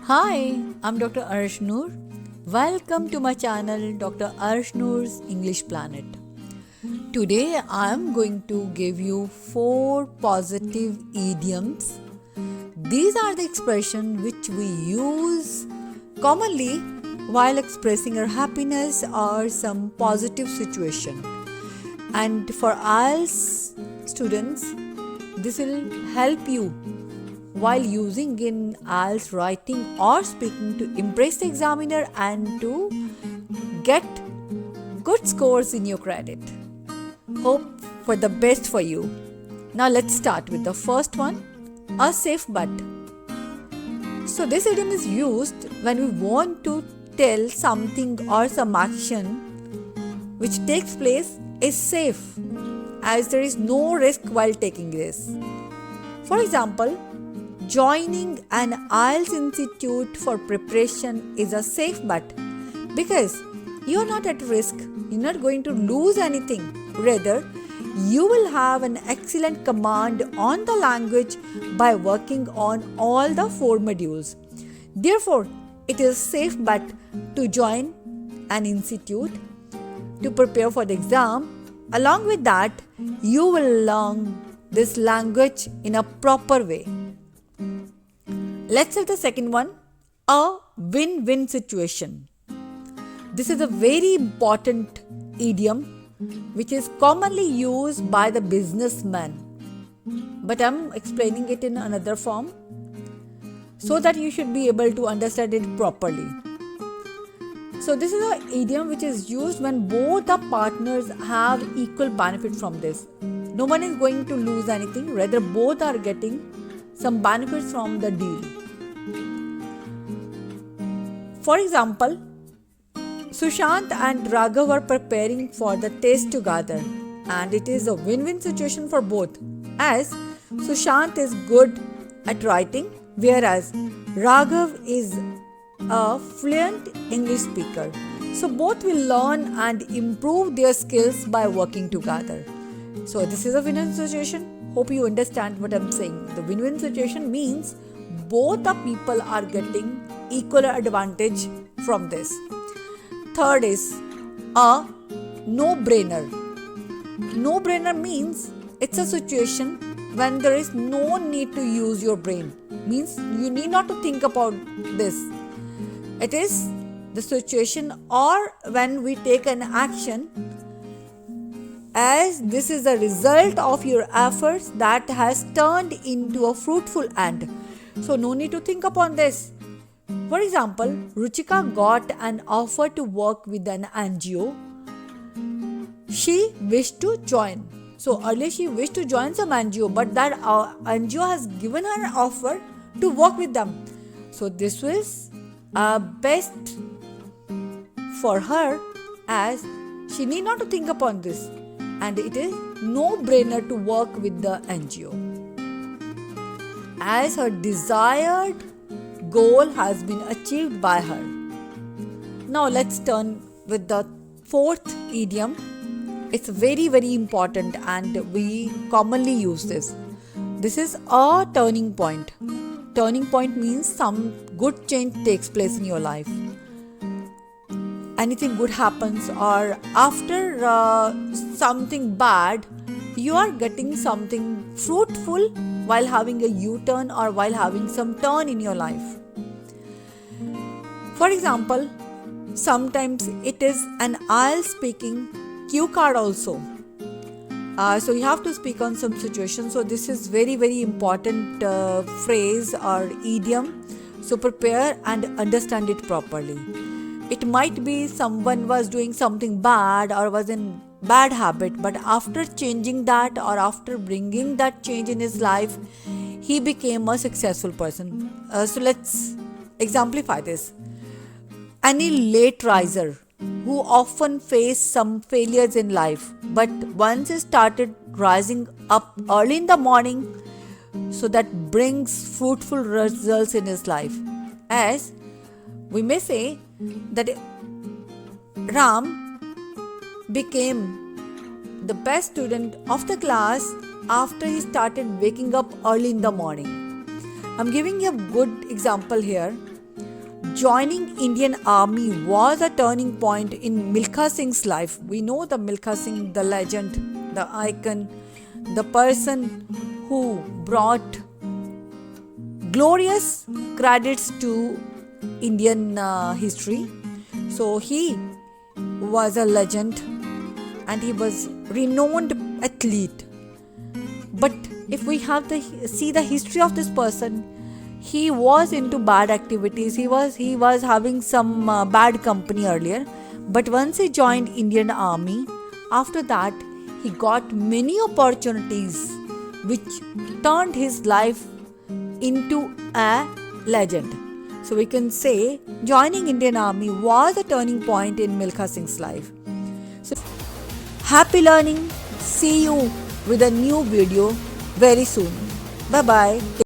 Hi, I'm Dr. Arsh Noor. Welcome to my channel, Dr. Arsh Noor's English Planet. Today, I'm going to give you 4 positive idioms. These are the expressions which we use commonly while expressing our happiness or some positive situation. And for IELTS students, this will help you while using in IELTS writing or speaking to impress the examiner and to get good scores in your credit. Hope for the best for you. Now let's start with the first one, a safe bet. So this idiom is used when we want to tell something or some action which takes place is safe, as there is no risk while taking this. For example, joining an IELTS institute for preparation is a safe bet because you are not at risk, you're not going to lose anything. Rather, you will have an excellent command on the language by working on all the 4 modules. Therefore, it is a safe bet to join an institute to prepare for the exam. Along with that, you will learn this language in a proper way. Let's have the second one, a win-win situation. This is a very important idiom which is commonly used by the businessman, but I'm explaining it in another form so that you should be able to understand it properly. So this is an idiom which is used when both the partners have equal benefit from this. No one is going to lose anything, rather both are getting some benefits from the deal. For example, Sushant and Raghav are preparing for the test together, and it is a win-win situation for both, as Sushant is good at writing, whereas Raghav is a fluent English speaker. So both will learn and improve their skills by working together. So this is a win-win situation. Hope you understand what I'm saying. The win-win situation means both the people are getting equal advantage from this. Third is a no-brainer. No-brainer means it's a situation when there is no need to use your brain. Means you need not to think about this. It is the situation or when we take an action as this is a result of your efforts that has turned into a fruitful end. So no need to think upon this. For example, Ruchika got an offer to work with an NGO. She wished to join. So earlier she wished to join some NGO, but that NGO has given her an offer to work with them. So this was best for her as she need not to think upon this. And it is no-brainer to work with the NGO, as her desired goal has been achieved by her. Now let's turn with the fourth idiom. It's very, very important and we commonly use this. This is a turning point. Turning point means some good change takes place in your life. Anything good happens, or after something bad, you are getting something fruitful while having a U-turn or while having some turn in your life. For example, sometimes it is an IELTS speaking cue card also. So you have to speak on some situation. So this is very, very important phrase or idiom. So prepare and understand it properly. It might be someone was doing something bad or was in bad habit, but after changing that or after bringing that change in his life, he became a successful person. So let's exemplify this. Any late riser who often face some failures in life, but once he started rising up early in the morning, so that brings fruitful results in his life. As we may say that Ram became the best student of the class after he started waking up early in the morning. I'm giving you a good example here. joining Indian Army was a turning point in Milkha Singh's life. We know the Milkha Singh, the legend, the icon, the person who brought glorious credits to Indian history. So he was a legend and he was renowned athlete. But if we have to see the history of this person, he was into bad activities. He was having some bad company earlier. But once he joined Indian Army, after that he got many opportunities which turned his life into a legend. So we can say joining Indian Army was a turning point in Milkha Singh's life. So happy learning. See you with a new video very soon. Bye bye.